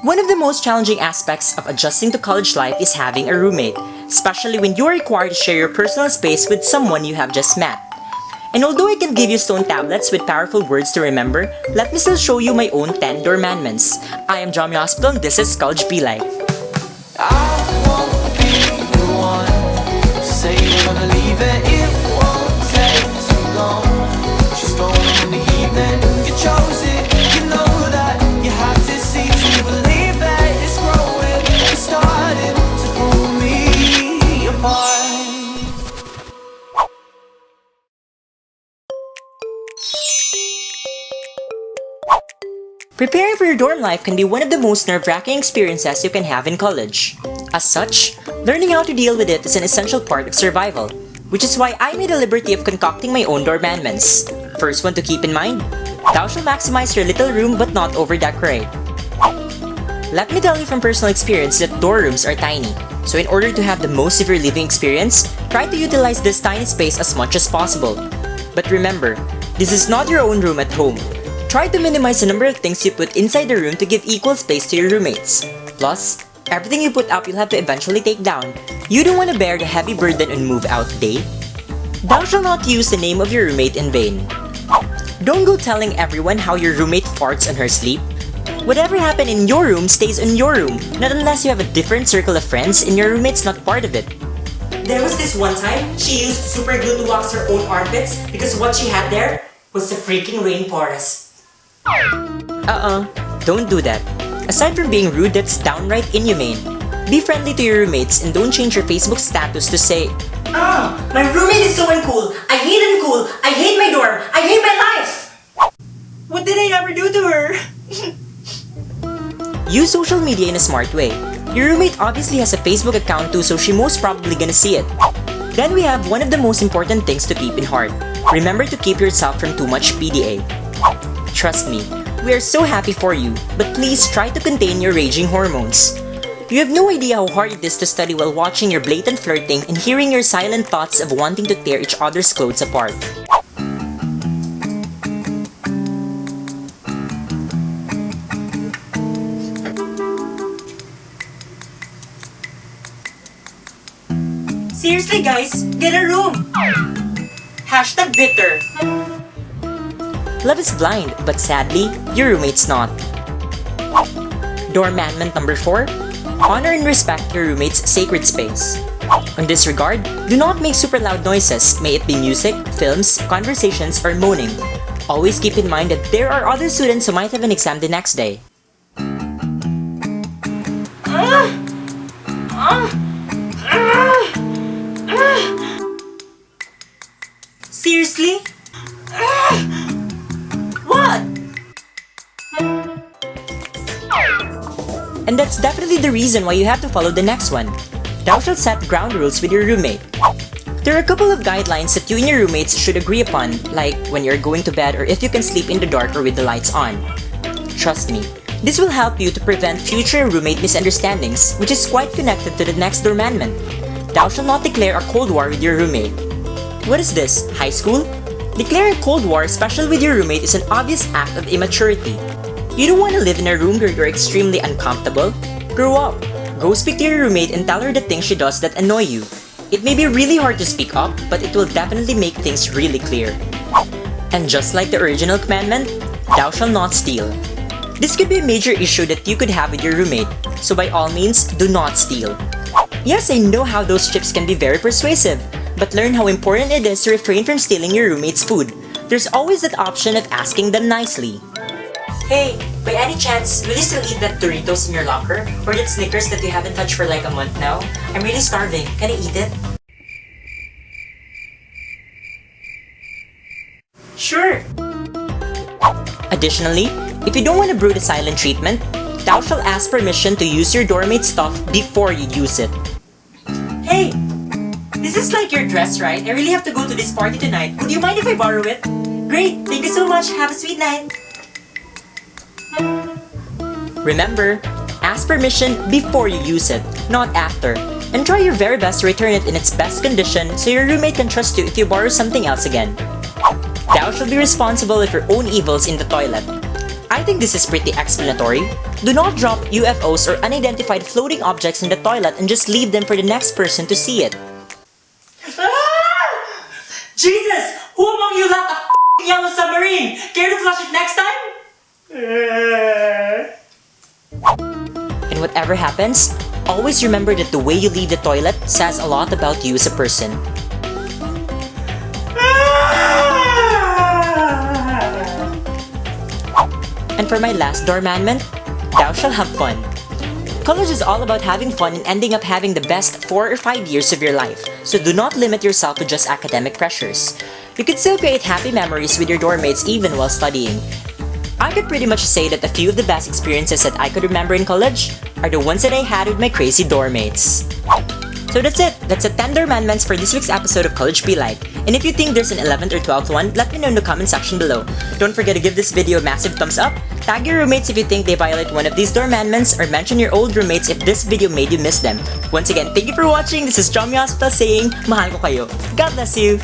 One of the most challenging aspects of adjusting to college life is having a roommate, especially when you are required to share your personal space with someone you have just met. And although I can give you stone tablets with powerful words to remember, let me still show you my own 10 Dorm-mandments. I am Jomie Hospital and this is College Be Like. I won't be the one to say you're gonna leave it. It won't take too long. She's going in the evening. You chose it. You know that you have to see to believe that it's growing. It's starting to pull me apart. Preparing for your dorm life can be one of the most nerve-wracking experiences you can have in college. As such, learning how to deal with it is an essential part of survival, which is why I made a liberty of concocting my own dorm-mandments. First one to keep in mind, thou shalt maximize your little room but not over-decorate. Let me tell you from personal experience that dorm rooms are tiny, so in order to have the most of your living experience, try to utilize this tiny space as much as possible. But remember, this is not your own room at home. Try to minimize the number of things you put inside the room to give equal space to your roommates. Plus, everything you put up you'll have to eventually take down. You don't want to bear the heavy burden on move-out day. Thou shalt not use the name of your roommate in vain. Don't go telling everyone how your roommate farts on her sleep. Whatever happened in your room stays in your room, not unless you have a different circle of friends and your roommate's not part of it. There was this one time, she used super glue to wax her own armpits because what she had there was a freaking rainforest. Don't do that. Aside from being rude, that's downright inhumane. Be friendly to your roommates and don't change your Facebook status to say, my roommate is so uncool. I hate uncool. I hate my dorm. I hate my life. What did I ever do to her? Use social media in a smart way. Your roommate obviously has a Facebook account too, so she's most probably gonna see it. Then we have one of the most important things to keep in heart. Remember to keep yourself from too much P.D.A. Trust me, we are so happy for you, but please try to contain your raging hormones. You have no idea how hard it is to study while watching your blatant flirting and hearing your silent thoughts of wanting to tear each other's clothes apart. Seriously guys, get a room! Hashtag bitter. Love is blind, but sadly, your roommate's not. Dorm-mandment number 4. Honor and respect your roommate's sacred space. On this regard, do not make super loud noises, may it be music, films, conversations, or moaning. Always keep in mind that there are other students who might have an exam the next day. Seriously? What? And that's definitely the reason why you have to follow the next one. Thou shalt set ground rules with your roommate. There are a couple of guidelines that you and your roommates should agree upon, like when you're going to bed or if you can sleep in the dark or with the lights on. Trust me, this will help you to prevent future roommate misunderstandings, which is quite connected to the next dorm-mandment. Thou shalt not declare a cold war with your roommate. What is this, high school? Declaring a cold war, especially with your roommate, is an obvious act of immaturity. You don't want to live in a room where you're extremely uncomfortable. Grow up. Go speak to your roommate and tell her the things she does that annoy you. It may be really hard to speak up, but it will definitely make things really clear. And just like the original commandment, thou shalt not steal. This could be a major issue that you could have with your roommate, so by all means, do not steal. Yes, I know how those tips can be very persuasive, but learn how important it is to refrain from stealing your roommate's food. There's always that option of asking them nicely. Hey, by any chance, will you still eat that Doritos in your locker? Or that Snickers that you haven't touched for like a month now? I'm really starving. Can I eat it? Sure! Additionally, if you don't want to brew the silent treatment, thou shalt ask permission to use your dormmate's stuff before you use it. Hey! This is like your dress, right? I really have to go to this party tonight. Would you mind if I borrow it? Great! Thank you so much! Have a sweet night! Remember, ask permission before you use it, not after. And try your very best to return it in its best condition so your roommate can trust you if you borrow something else again. Thou shalt be responsible of your own evils in the toilet. I think this is pretty explanatory. Do not drop UFOs or unidentified floating objects in the toilet and just leave them for the next person to see it. Jesus! Who among you left a yellow submarine? Care to flush it next time? And whatever happens, always remember that the way you leave the toilet says a lot about you as a person. And for my last dorm-mandment, thou shalt have fun. College is all about having fun and ending up having the best 4 or 5 years of your life, so do not limit yourself to just academic pressures. You can still create happy memories with your dorm mates even while studying. I could pretty much say that a few of the best experiences that I could remember in college are the ones that I had with my crazy dorm mates. So that's it. That's the 10 Dorm-mandments for this week's episode of College Be Like. And if you think there's an 11th or 12th one, let me know in the comment section below. Don't forget to give this video a massive thumbs up, tag your roommates if you think they violate one of these Dorm-mandments, or mention your old roommates if this video made you miss them. Once again, thank you for watching. This is Jomie saying, mahal ko kayo. God bless you!